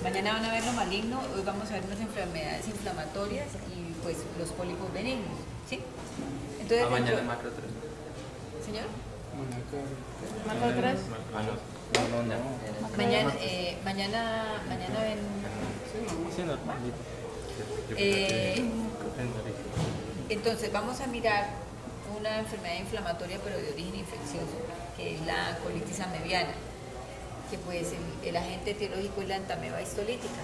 Mañana van a ver lo maligno, hoy vamos a ver unas enfermedades inflamatorias y pues los pólipos benignos, ¿sí? Entonces, mañana macro 3. ¿Señor? ¿Macro 3? Mañana ven... Sí, normalito. Entonces vamos a mirar una enfermedad inflamatoria pero de origen infeccioso, que es la colitis amebiana, que pues el agente etiológico es la entameba histolítica.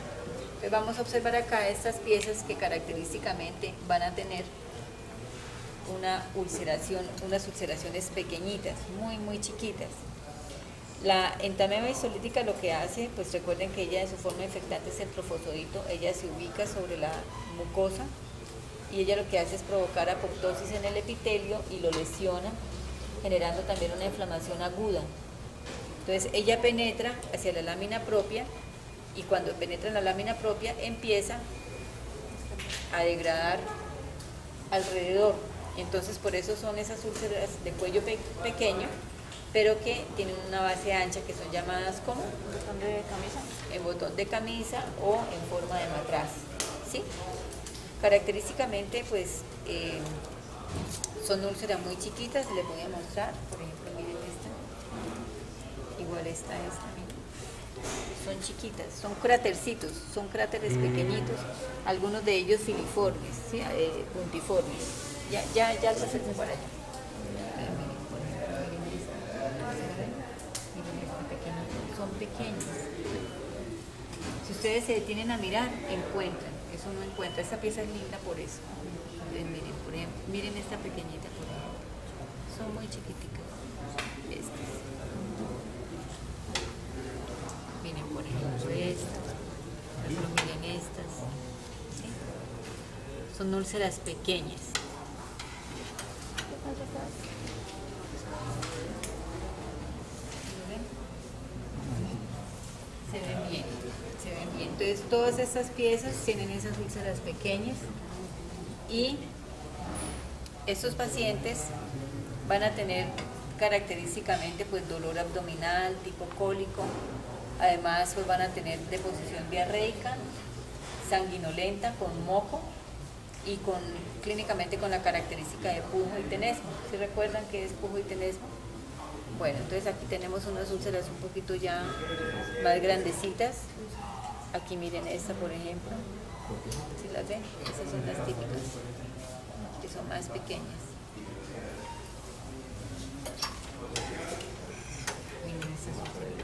Entonces vamos a observar acá estas piezas que característicamente van a tener una ulceración, unas ulceraciones pequeñitas, muy chiquitas. La entameba histolítica lo que hace, pues recuerden que ella en su forma infectante es el trofosodito, ella se ubica sobre la mucosa y ella lo que hace es provocar apoptosis en el epitelio y lo lesiona, generando también una inflamación aguda. Entonces ella penetra hacia la lámina propia y cuando penetra en la lámina propia empieza a degradar alrededor. Entonces por eso son esas úlceras de cuello pequeño, pero que tienen una base ancha, que son llamadas como ¿Botón de camisa? en botón de camisa o en forma de matraz, ¿sí? Característicamente pues son úlceras muy chiquitas, les voy a mostrar, por ejemplo miren esta, igual esta, miren. Son chiquitas, son crátercitos, son cráteres pequeñitos, algunos de ellos filiformes, ¿sí? Puntiformes, ya los hacen por allá. Son pequeños. Si ustedes se detienen a mirar, encuentran, eso no encuentra, esta pieza es linda por eso. Miren, por ejemplo, miren esta pequeñita por ejemplo, son muy chiquiticas. Estas. Miren por ejemplo estas, miren estas, ¿sí? Son úlceras pequeñas. Se ven bien, se ven bien. Entonces todas estas piezas tienen esas úlceras pequeñas y estos pacientes van a tener característicamente pues dolor abdominal, tipo cólico, además pues van a tener deposición diarreica, sanguinolenta, con moco y clínicamente con la característica de pujo y tenesmo. ¿Sí recuerdan qué es pujo y tenesmo? Bueno, entonces aquí tenemos unas úlceras un poquito ya más grandecitas. Aquí miren esta, por ejemplo. ¿Sí las ven? Esas son las típicas, que son más pequeñas. Miren estas úlceras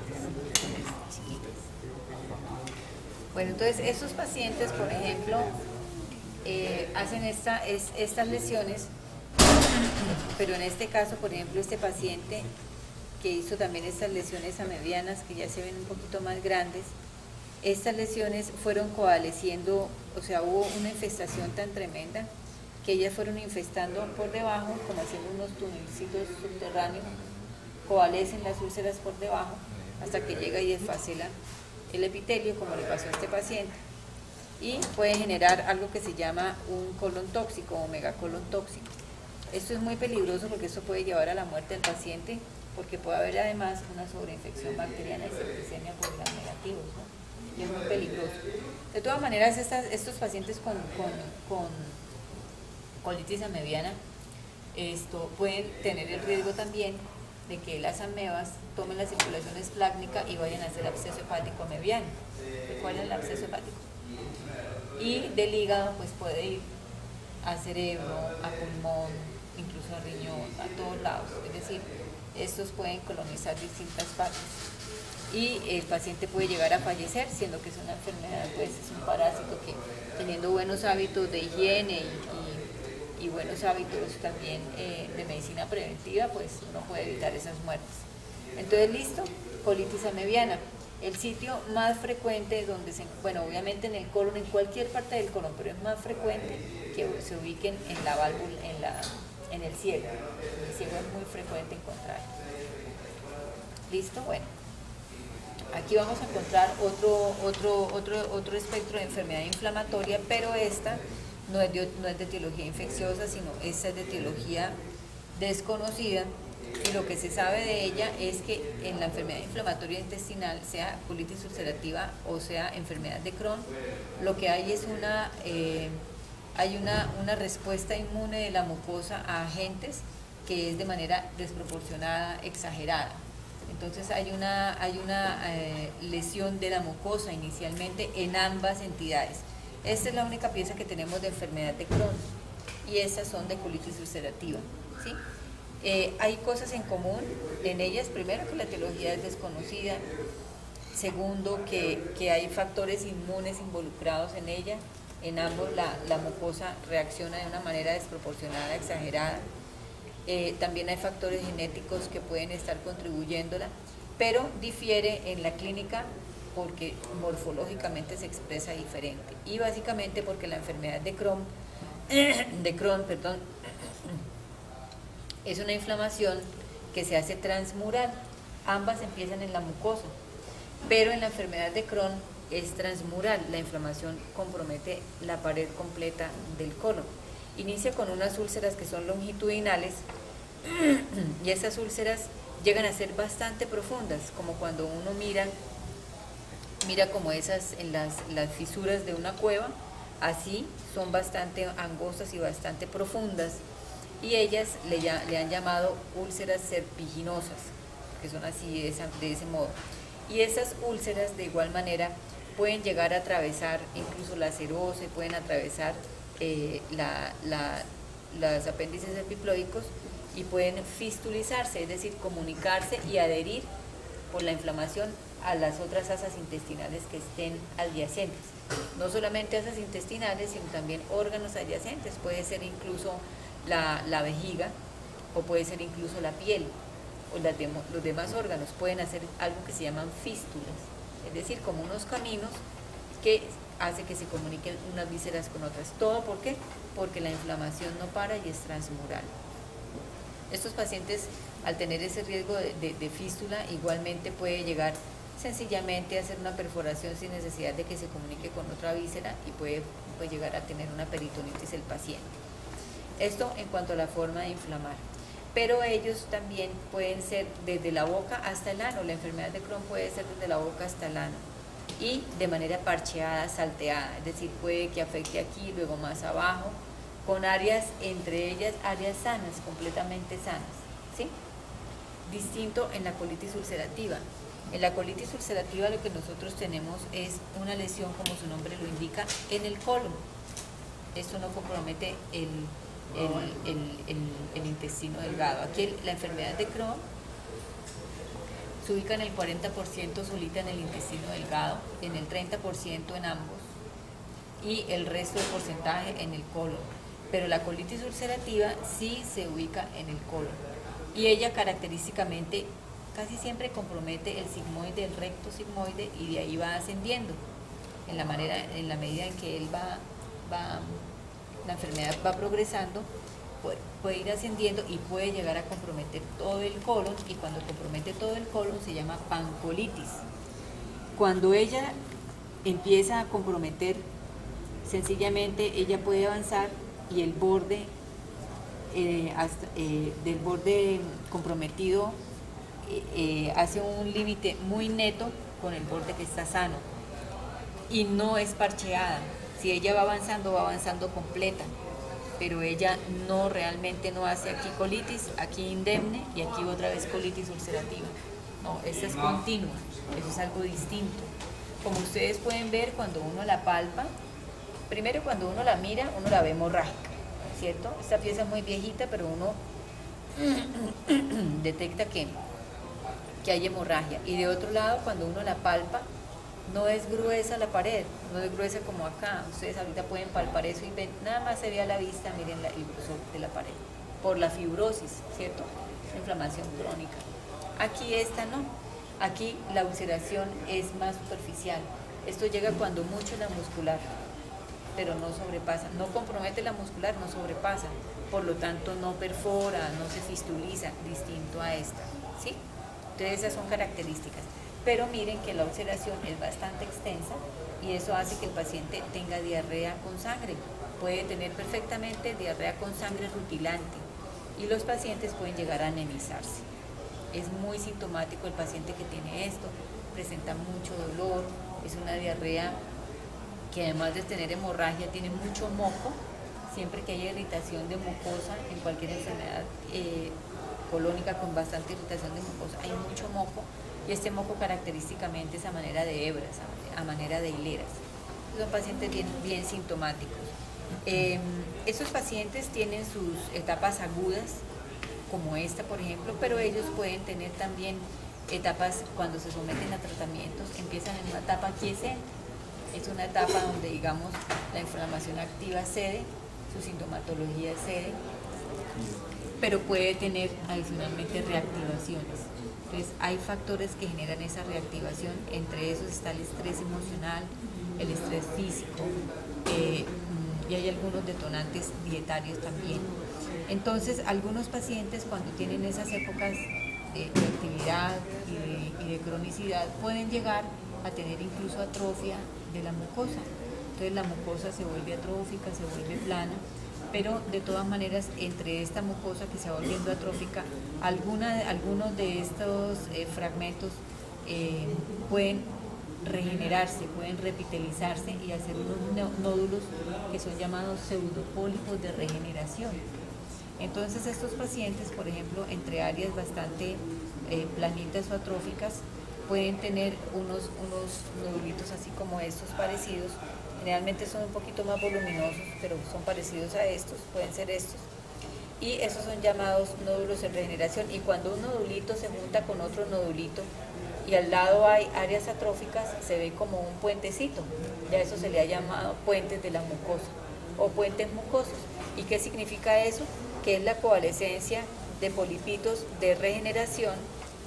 chiquitas. Bueno, entonces estos pacientes, por ejemplo, hacen estas lesiones, pero en este caso, por ejemplo, este paciente que hizo también estas lesiones amebianas, que ya se ven un poquito más grandes, estas lesiones fueron coalesciendo, o sea, hubo una infestación tan tremenda que ellas fueron infestando por debajo, como haciendo unos tunelcitos subterráneos, coalescen las úlceras por debajo, hasta que llega y desfacela el epitelio, como le pasó a este paciente, y puede generar algo que se llama un colon tóxico o megacolon tóxico. Esto es muy peligroso porque esto puede llevar a la muerte del paciente, porque puede haber además una sobreinfección bacteriana y septicemia por gram negativos, ¿no? Y es muy peligroso. De todas maneras, estos pacientes con colitis amebiana pueden tener el riesgo también de que las amebas tomen la circulación esplácnica y vayan a hacer absceso hepático amebiano. ¿Recuerdan el absceso hepático? Y del hígado pues puede ir a cerebro, a pulmón, incluso a riñón, a todos lados. Es decir, estos pueden colonizar distintas partes y el paciente puede llegar a fallecer, siendo que es una enfermedad, pues es un parásito que, teniendo buenos hábitos de higiene y buenos hábitos también de medicina preventiva, pues uno puede evitar esas muertes. Entonces, listo, colitis amebiana. El sitio más frecuente donde bueno, obviamente en el colon, en cualquier parte del colon, pero es más frecuente que se ubiquen en la válvula, en el ciego. En el ciego es muy frecuente encontrar. ¿Listo? Bueno. Aquí vamos a encontrar otro espectro de enfermedad inflamatoria, pero esta no es de etiología infecciosa, sino esta es de etiología desconocida, Y lo que se sabe de ella es que en la enfermedad inflamatoria intestinal, sea colitis ulcerativa o sea enfermedad de Crohn, lo que hay es una respuesta inmune de la mucosa a agentes que es de manera desproporcionada, exagerada. Entonces hay una lesión de la mucosa inicialmente en ambas entidades. Esta es la única pieza que tenemos de enfermedad de Crohn y estas son de colitis ulcerativa, ¿sí? Hay cosas en común en ellas. Primero, que la etiología es desconocida. Segundo, que hay factores inmunes involucrados en ella. En ambos la mucosa reacciona de una manera desproporcionada, exagerada. También hay factores genéticos que pueden estar contribuyéndola, pero difiere en la clínica porque morfológicamente se expresa diferente y básicamente porque la enfermedad de Crohn, es una inflamación que se hace transmural. Ambas empiezan en la mucosa, pero en la enfermedad de Crohn es transmural. La inflamación compromete la pared completa del colon. Inicia con unas úlceras que son longitudinales y esas úlceras llegan a ser bastante profundas, como cuando uno mira como esas en las fisuras de una cueva. Así son bastante angostas y bastante profundas, y ellas le han llamado úlceras serpiginosas, que son así de ese modo. Y esas úlceras de igual manera pueden llegar a atravesar incluso la serosa y pueden atravesar los apéndices epiploicos y pueden fistulizarse, es decir, comunicarse y adherir por la inflamación a las otras asas intestinales que estén adyacentes. No solamente asas intestinales, sino también órganos adyacentes. Puede ser incluso la vejiga, o puede ser incluso la piel, o los demás órganos pueden hacer algo que se llaman fístulas, es decir, como unos caminos que hace que se comuniquen unas vísceras con otras. ¿Todo por qué? Porque la inflamación no para y es transmural. Estos pacientes, al tener ese riesgo de fístula, igualmente puede llegar sencillamente a hacer una perforación sin necesidad de que se comunique con otra víscera y puede llegar a tener una peritonitis el paciente. Esto en cuanto a la forma de inflamar. Pero ellos también pueden ser desde la boca hasta el ano. La enfermedad de Crohn puede ser desde la boca hasta el ano y de manera parcheada, salteada, es decir, puede que afecte aquí, luego más abajo, con áreas, entre ellas áreas sanas, completamente sanas, ¿sí? Distinto en la colitis ulcerativa. En la colitis ulcerativa lo que nosotros tenemos es una lesión, como su nombre lo indica, en el colon. Esto no compromete el intestino delgado. Aquí la enfermedad de Crohn se ubica en el 40% solita en el intestino delgado, en el 30% en ambos y el resto del porcentaje en el colon. Pero la colitis ulcerativa sí se ubica en el colon y ella característicamente casi siempre compromete el sigmoide, el recto sigmoide, y de ahí va ascendiendo en la medida en que la enfermedad va progresando, puede ir ascendiendo y puede llegar a comprometer todo el colon, y cuando compromete todo el colon se llama pancolitis. Cuando ella empieza a comprometer, sencillamente ella puede avanzar y el borde del borde comprometido hace un límite muy neto con el borde que está sano y no es parcheada. Si ella va avanzando completa, pero ella realmente no hace aquí colitis, aquí indemne y aquí otra vez colitis ulcerativa. No, esta es continua, eso es algo distinto. Como ustedes pueden ver cuando uno la palpa, primero cuando uno la mira, uno la ve hemorrágica, ¿cierto? Esta pieza es muy viejita, pero uno detecta que hay hemorragia. Y de otro lado, cuando uno la palpa, no es gruesa la pared, no es gruesa como acá. Ustedes ahorita pueden palpar eso y ven, nada más se ve a la vista, miren el grosor de la pared, por la fibrosis, ¿cierto? Inflamación crónica. Aquí esta no, aquí la ulceración es más superficial. Esto llega cuando mucho la muscular, pero no sobrepasa, no compromete la muscular, no sobrepasa, por lo tanto no perfora, no se fistuliza, distinto a esta, ¿sí? Entonces esas son características. Pero miren que la ulceración es bastante extensa y eso hace que el paciente tenga diarrea con sangre. Puede tener perfectamente diarrea con sangre rutilante y los pacientes pueden llegar a anemizarse. Es muy sintomático el paciente que tiene esto, presenta mucho dolor, es una diarrea que además de tener hemorragia tiene mucho moco. Siempre que haya irritación de mucosa en cualquier enfermedad colónica con bastante irritación de mucosa, hay mucho moco, y este moco característicamente es a manera de hebras, a manera de hileras. Son pacientes bien sintomáticos. Estos pacientes tienen sus etapas agudas, como esta por ejemplo, pero ellos pueden tener también etapas cuando se someten a tratamientos, empiezan en una etapa quiescente. Es una etapa donde, digamos, la inflamación activa cede, su sintomatología cede, pero puede tener adicionalmente reactivaciones. Entonces hay factores que generan esa reactivación, entre esos está el estrés emocional, el estrés físico, y hay algunos detonantes dietarios también. Entonces algunos pacientes cuando tienen esas épocas de actividad y de cronicidad pueden llegar a tener incluso atrofia de la mucosa. Entonces la mucosa se vuelve atrófica, se vuelve plana, pero de todas maneras entre esta mucosa que se va volviendo atrófica, algunos de estos fragmentos pueden regenerarse, pueden repitelizarse y hacer unos nódulos que son llamados pseudopólipos de regeneración. Entonces estos pacientes, por ejemplo, entre áreas bastante planitas o atróficas, pueden tener unos nodulitos así como estos parecidos. Generalmente son un poquito más voluminosos, pero son parecidos a estos, pueden ser estos. Y esos son llamados nódulos de regeneración. Y cuando un nodulito se junta con otro nodulito y al lado hay áreas atróficas, se ve como un puentecito. Ya eso se le ha llamado puentes de la mucosa o puentes mucosos. ¿Y qué significa eso? Que es la coalescencia de polipitos de regeneración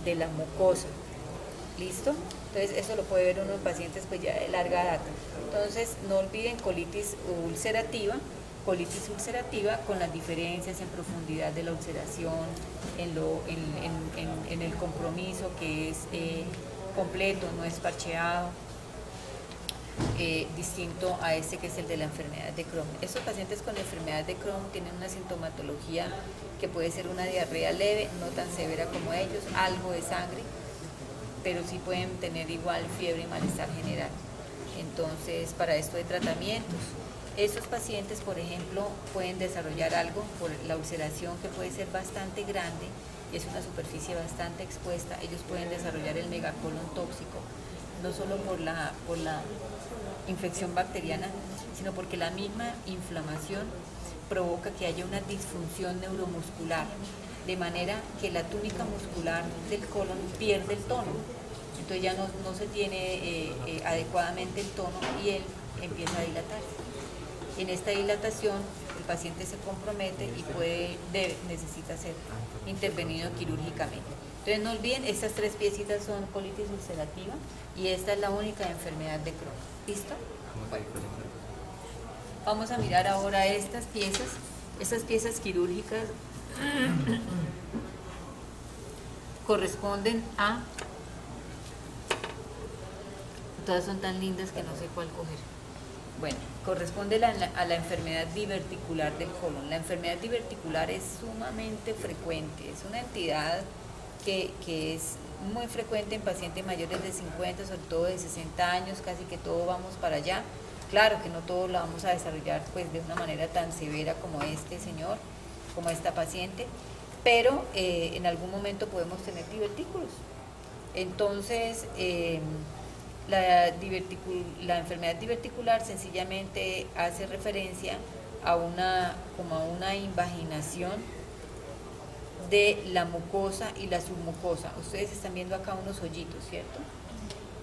de la mucosa. ¿Listo? Entonces eso lo puede ver uno en pacientes pues ya de larga data. Entonces no olviden colitis ulcerativa con las diferencias en profundidad de la ulceración, en el compromiso que es completo, no es parcheado, distinto a este que es el de la enfermedad de Crohn. Estos pacientes con enfermedad de Crohn tienen una sintomatología que puede ser una diarrea leve, no tan severa como ellos, algo de sangre, pero sí pueden tener igual fiebre y malestar general. Entonces, para esto hay tratamientos. Estos pacientes, por ejemplo, pueden desarrollar algo por la ulceración que puede ser bastante grande y es una superficie bastante expuesta. Ellos pueden desarrollar el megacolon tóxico, no solo por la infección bacteriana, sino porque la misma inflamación provoca que haya una disfunción neuromuscular, de manera que la túnica muscular del colon pierde el tono. Entonces ya no se tiene adecuadamente el tono y él empieza a dilatarse. En esta dilatación el paciente se compromete y necesita ser intervenido quirúrgicamente. Entonces no olviden, estas tres piecitas son colitis ulcerativa y esta es la única enfermedad de Crohn. ¿Listo? Bueno. Vamos a mirar ahora estas piezas quirúrgicas corresponden a, todas son tan lindas que no sé cuál coger. Bueno, corresponde a la enfermedad diverticular del colon. La enfermedad diverticular es sumamente frecuente, es una entidad que es muy frecuente en pacientes mayores de 50, sobre todo de 60 años, casi que todos vamos para allá. Claro que no todos la vamos a desarrollar pues de una manera tan severa como este señor, como esta paciente, pero en algún momento podemos tener divertículos. Entonces, la enfermedad diverticular sencillamente hace referencia a una invaginación de la mucosa y la submucosa. Ustedes están viendo acá unos hoyitos, ¿cierto?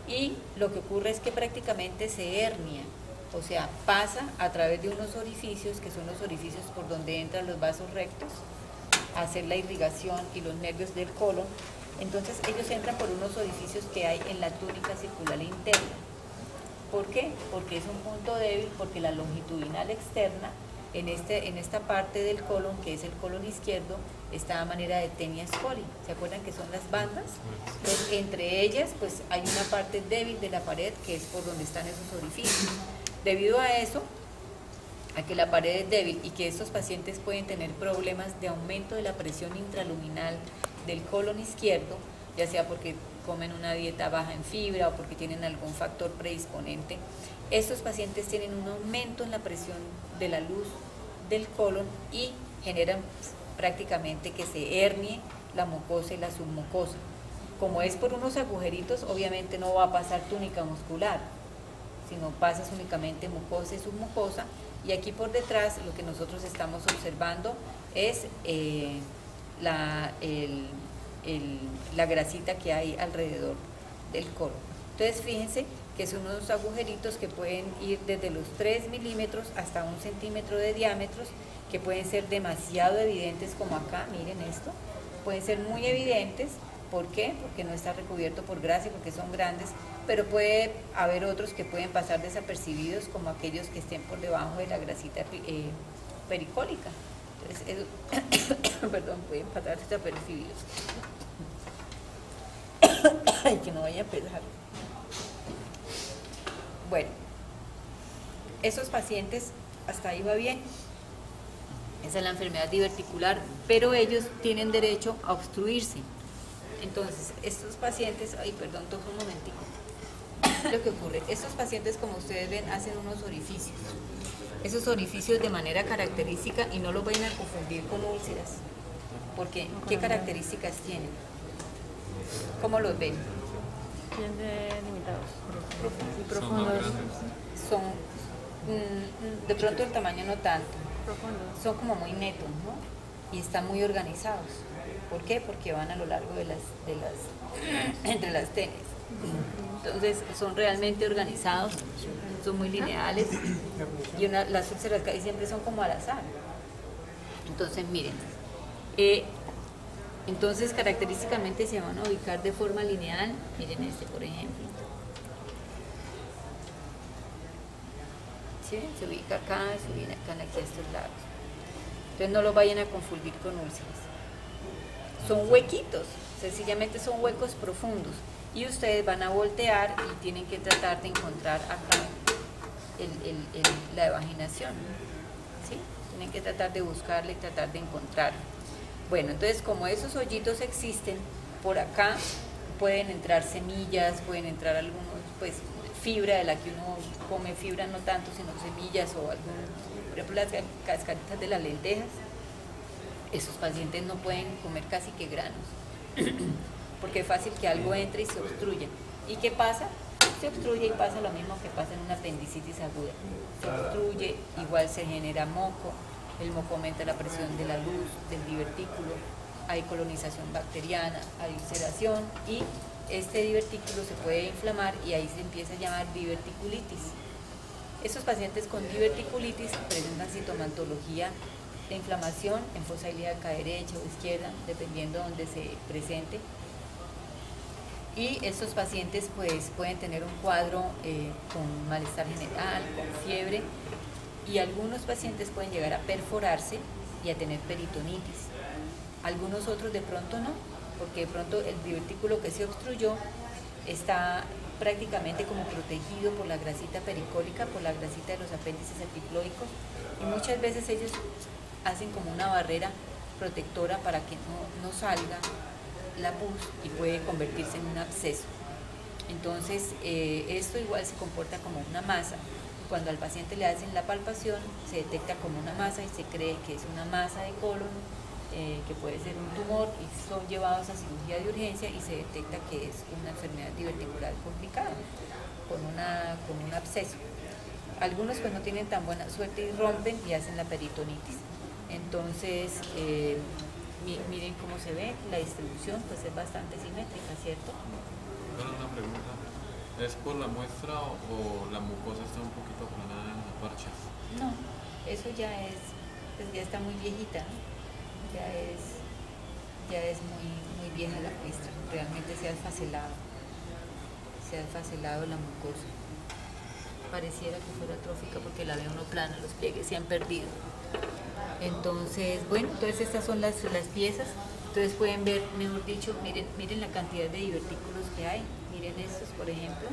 Y lo que ocurre es que prácticamente se hernia, o sea, pasa a través de unos orificios, que son los orificios por donde entran los vasos rectos, a hacer la irrigación y los nervios del colon. Entonces ellos entran por unos orificios que hay en la túnica circular interna. ¿Por qué? Porque es un punto débil, porque la longitudinal externa, en esta parte del colon, que es el colon izquierdo, está a manera de tenia scoli. ¿Se acuerdan que son las bandas? Entonces, entre ellas, pues hay una parte débil de la pared que es por donde están esos orificios. Debido a eso, a que la pared es débil y que estos pacientes pueden tener problemas de aumento de la presión intraluminal del colon izquierdo, ya sea porque comen una dieta baja en fibra o porque tienen algún factor predisponente. Estos pacientes tienen un aumento en la presión de la luz del colon y generan prácticamente que se hernie la mucosa y la submucosa. Como es por unos agujeritos, obviamente no va a pasar túnica muscular, sino pasas únicamente mucosa y submucosa, y aquí por detrás lo que nosotros estamos observando es la grasita que hay alrededor del colon. Entonces fíjense que son unos agujeritos que pueden ir desde los 3 milímetros hasta 1 centímetro de diámetro, que pueden ser demasiado evidentes como acá, miren esto, pueden ser muy evidentes. ¿Por qué? Porque no está recubierto por grasa y porque son grandes, pero puede haber otros que pueden pasar desapercibidos, como aquellos que estén por debajo de la grasita pericólica. Entonces, perdón, pueden pasar desapercibidos. Ay, que no vaya a pesar. Bueno, esos pacientes, hasta ahí va bien. Esa es la enfermedad diverticular, pero ellos tienen derecho a obstruirse. Entonces, estos pacientes, ay, perdón, toco un momentico. Lo que ocurre, estos pacientes, como ustedes ven, hacen unos orificios. Esos orificios de manera característica, y no los vayan a confundir con úlceras, porque ¿qué características tienen? ¿Cómo los ven? Bien delimitados. Y Son profundos. más grandes. Son, de pronto el tamaño no tanto, Profundos. son como muy netos, ¿no? Y están muy organizados. ¿Por qué? Porque van a lo largo de las entre las tenes. Entonces son realmente organizados, son muy lineales, y las úlceras casi siempre son como al azar. Entonces miren, entonces característicamente se van a ubicar de forma lineal. Miren este, por ejemplo. ¿Sí? Se ubica acá, se ubica acá, aquí a estos lados. Entonces no lo vayan a confundir con úlceras. Son huequitos, sencillamente son huecos profundos, y ustedes van a voltear y tienen que tratar de encontrar acá la evaginación, ¿sí? Tienen que tratar de buscarla y tratar de encontrarla. Bueno, entonces como esos hoyitos existen, por acá pueden entrar semillas, pueden entrar algunos, pues fibra de la que uno come, fibra no tanto, sino semillas o algún, por ejemplo las cascaritas de las lentejas. Esos pacientes no pueden comer casi que granos, porque es fácil que algo entre y se obstruya. ¿Y qué pasa? Se obstruye y pasa lo mismo que pasa en una apendicitis aguda. Se obstruye, igual se genera moco, el moco aumenta la presión de la luz, del divertículo, hay colonización bacteriana, hay ulceración, y este divertículo se puede inflamar y ahí se empieza a llamar diverticulitis. Esos pacientes con diverticulitis presentan sintomatología de inflamación en fosa ilíaca derecha o izquierda, dependiendo de donde se presente. Y estos pacientes pues pueden tener un cuadro con malestar general, con fiebre, y algunos pacientes pueden llegar a perforarse y a tener peritonitis. Algunos otros de pronto no, porque de pronto el divertículo que se obstruyó está prácticamente como protegido por la grasita pericólica, por la grasita de los apéndices epiploicos, y muchas veces ellos hacen como una barrera protectora para que no salga la pus y puede convertirse en un absceso. Entonces esto igual se comporta como una masa. Cuando al paciente le hacen la palpación se detecta como una masa y se cree que es una masa de colon, que puede ser un tumor, y son llevados a cirugía de urgencia y se detecta que es una enfermedad diverticular complicada con un absceso. Algunos pues no tienen tan buena suerte y rompen y hacen la peritonitis. Entonces miren cómo se ve la distribución, pues es bastante simétrica, ¿cierto? Bueno, una pregunta. ¿Es por la muestra o la mucosa está un poquito aplanada en las parches? No, eso ya es, pues ya está muy viejita, ¿no? Ya es muy vieja la muestra, realmente se ha desfacelado la mucosa. Pareciera que fuera atrófica porque la veo uno plana, los pliegues se han perdido. Entonces, bueno, entonces estas son las piezas. Entonces pueden ver, mejor dicho, miren la cantidad de divertículos que hay. Miren estos, por ejemplo.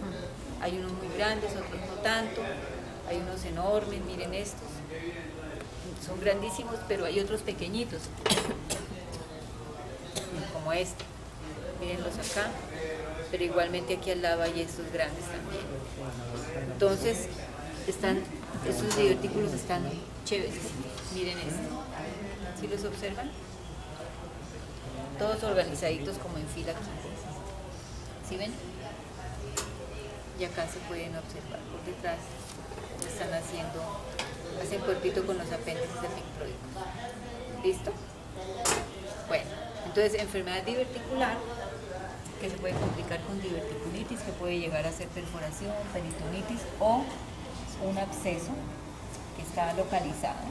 Hay unos muy grandes, otros no tanto. Hay unos enormes, miren estos, son grandísimos, pero hay otros pequeñitos, como este, mírenlos acá, pero igualmente aquí al lado hay estos grandes también. Entonces, estos divertículos están chéveres, miren este, ¿sí los observan? Todos organizaditos como en fila aquí, ¿sí ven? Y acá se pueden observar por detrás, están hacen cuerpito con los apéndices epicloicos. ¿Listo? Bueno, entonces enfermedad diverticular, que se puede complicar con diverticulitis, que puede llegar a ser perforación, peritonitis o un absceso que está localizado,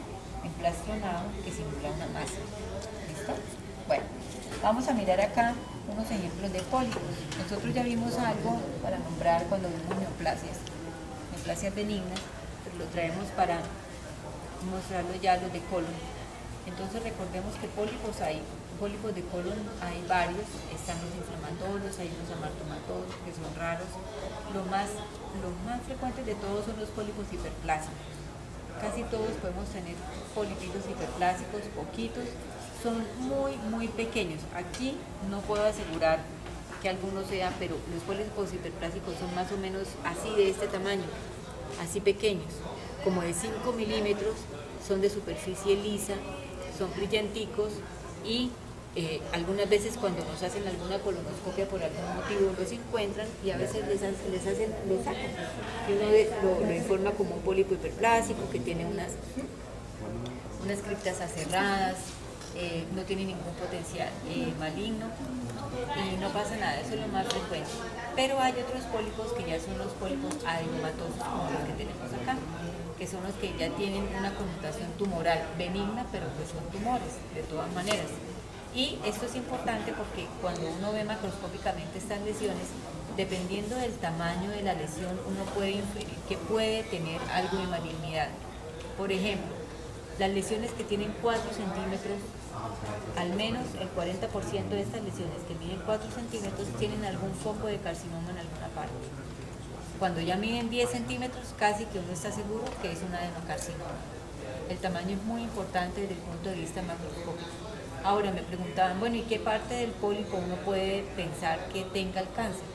emplastronado, que simula una masa. ¿Listo? Bueno, vamos a mirar acá unos ejemplos de pólipos. Nosotros ya vimos algo para nombrar cuando vimos neoplasias benignas, pero lo traemos para mostrarlo ya los de colon. Entonces recordemos que pólipos de colon hay varios, están los inflamatorios, hay los amartomatosos que son raros. Los más frecuentes de todos son los pólipos hiperplásicos. Casi todos podemos tener pólipitos hiperplásicos, poquitos, son muy pequeños. Aquí no puedo asegurar que algunos sean, pero los pólipos hiperplásicos son más o menos así, de este tamaño, así pequeños, como de 5 milímetros, son de superficie lisa, son brillanticos y algunas veces cuando nos hacen alguna colonoscopia por algún motivo los encuentran y a veces los sacan. Y uno lo informa como un pólipo hiperplásico que tiene unas criptas aserradas, no tiene ningún potencial maligno y no pasa nada, eso es lo más frecuente. Pero hay otros pólipos que ya son los pólipos adenomatosos, como los que tenemos acá, que son los que ya tienen una connotación tumoral benigna, pero pues son tumores de todas maneras. Y esto es importante porque cuando uno ve macroscópicamente estas lesiones, dependiendo del tamaño de la lesión, uno puede inferir que puede tener algo de malignidad. Por ejemplo, las lesiones que tienen 4 centímetros, al menos el 40% de estas lesiones que miden 4 centímetros tienen algún foco de carcinoma en alguna parte. Cuando ya miden 10 centímetros, casi que uno está seguro que es un adenocarcinoma. El tamaño es muy importante desde el punto de vista macroscópico. Ahora me preguntaban, bueno, ¿y qué parte del pólipo uno puede pensar que tenga el cáncer?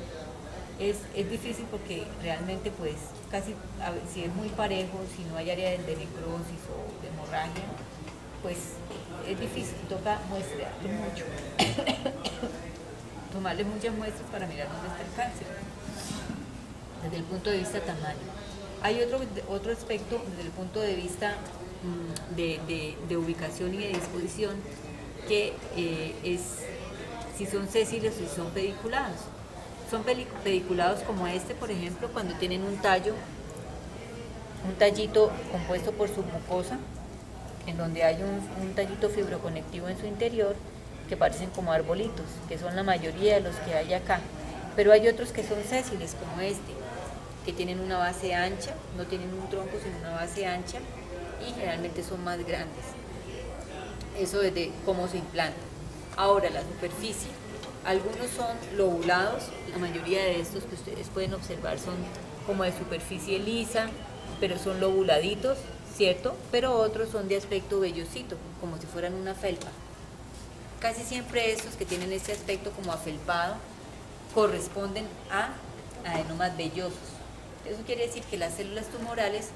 Es difícil porque realmente pues casi, si es muy parejo, si no hay área de necrosis o de hemorragia, pues es difícil, toca muestrearlo mucho, tomarle muchas muestras para mirar dónde está el cáncer, desde el punto de vista tamaño. Hay otro aspecto desde el punto de vista de ubicación y de disposición, que es si son sésiles o si son pediculados. Son pediculados como este, por ejemplo, cuando tienen un tallito compuesto por submucosa, en donde hay un tallito fibroconectivo en su interior, que parecen como arbolitos, que son la mayoría de los que hay acá. Pero hay otros que son sésiles, como este, que tienen una base ancha, no tienen un tronco, sino una base ancha, y generalmente son más grandes. Eso es de cómo se implanta. Ahora, la superficie. Algunos son lobulados, la mayoría de estos que ustedes pueden observar son como de superficie lisa, pero son lobuladitos, ¿cierto? Pero otros son de aspecto vellosito, como si fueran una felpa. Casi siempre estos que tienen este aspecto como afelpado corresponden a adenomas vellosos. Eso quiere decir que las células tumorales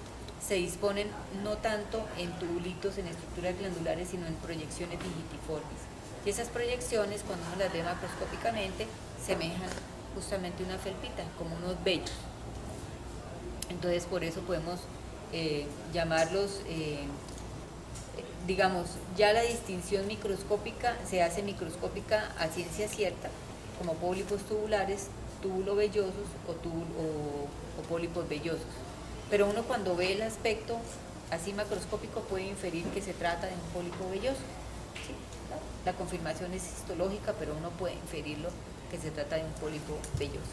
se disponen no tanto en tubulitos, en estructuras glandulares, sino en proyecciones digitiformes. Y esas proyecciones, cuando uno las ve macroscópicamente, semejan justamente una felpita, como unos vellos. Entonces, por eso podemos llamarlos, digamos, ya la distinción microscópica se hace microscópica a ciencia cierta, como pólipos tubulares, tubulovellosos o pólipos vellosos. Pero uno cuando ve el aspecto así macroscópico puede inferir que se trata de un pólipo velloso. ¿Sí? La confirmación es histológica, pero uno puede inferirlo que se trata de un pólipo velloso.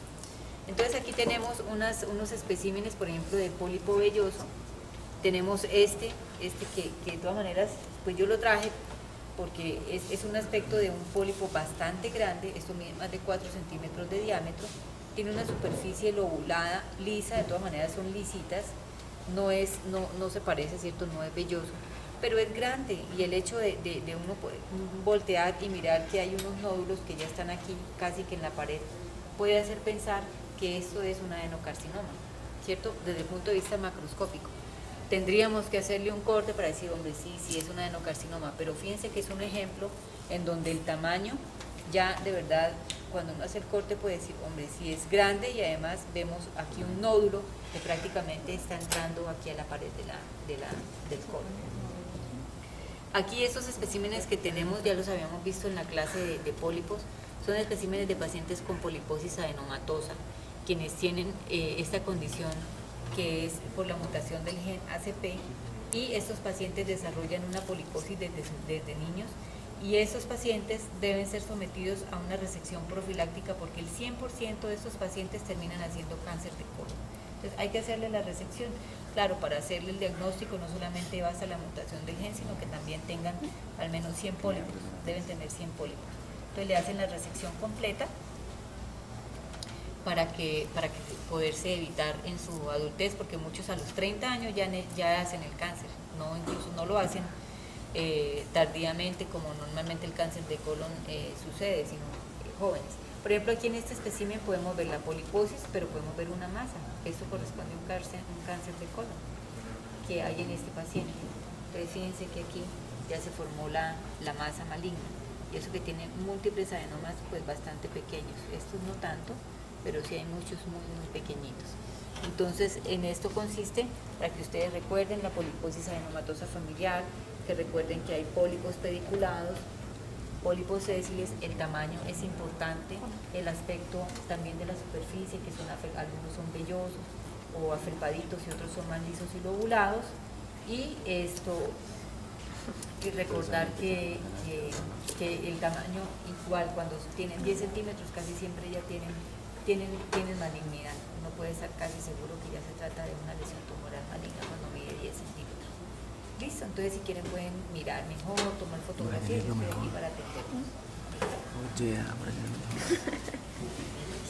Entonces aquí tenemos unos especímenes, por ejemplo, de pólipo velloso. Tenemos este que de todas maneras, pues yo lo traje porque es un aspecto de un pólipo bastante grande, esto mide más de 4 centímetros de diámetro, tiene una superficie lobulada, lisa, de todas maneras son lisitas, no se parece, ¿cierto? No es velloso, pero es grande, y el hecho de uno poder voltear y mirar que hay unos nódulos que ya están aquí, casi que en la pared, puede hacer pensar que esto es un adenocarcinoma, ¿cierto? Desde el punto de vista macroscópico. Tendríamos que hacerle un corte para decir, hombre, sí es un adenocarcinoma, pero fíjense que es un ejemplo en donde el tamaño ya de verdad, cuando uno hace el corte puede decir, hombre, sí es grande, y además vemos aquí un nódulo que prácticamente está entrando aquí a la pared del colon. Aquí estos especímenes que tenemos, ya los habíamos visto en la clase de pólipos, son especímenes de pacientes con poliposis adenomatosa, quienes tienen esta condición que es por la mutación del gen ACP, y estos pacientes desarrollan una poliposis desde niños, y estos pacientes deben ser sometidos a una resección profiláctica porque el 100% de estos pacientes terminan haciendo cáncer de colon. Entonces hay que hacerle la resección. Claro, para hacerle el diagnóstico no solamente basta la mutación del gen, sino que también tengan al menos 100 pólipos, deben tener 100 pólipos. Entonces le hacen la resección completa para que poderse evitar en su adultez, porque muchos a los 30 años ya hacen el cáncer, incluso no lo hacen tardíamente como normalmente el cáncer de colon sucede, sino jóvenes. Por ejemplo, aquí en este espécimen podemos ver la poliposis, pero podemos ver una masa. Esto corresponde a un cáncer de colon que hay en este paciente. Entonces fíjense que aquí ya se formó la masa maligna, y eso que tiene múltiples adenomas pues bastante pequeños. Estos no tanto, pero sí hay muchos muy pequeñitos. Entonces en esto consiste, para que ustedes recuerden, la poliposis adenomatosa familiar, que recuerden que hay pólipos pediculados, pólipos sésiles, el tamaño es importante, el aspecto también de la superficie, que algunos son vellosos o afelpaditos y otros son más lisos y lobulados, y recordar que el tamaño igual, cuando tienen 10 centímetros casi siempre ya tienen malignidad. Uno puede estar casi seguro que ya se trata de una lesión tumoral maligna cuando mide 10 centímetros. Listo, entonces si quieren pueden mirar mejor, tomar fotografías, yo estoy aquí para atenderlos. Oye,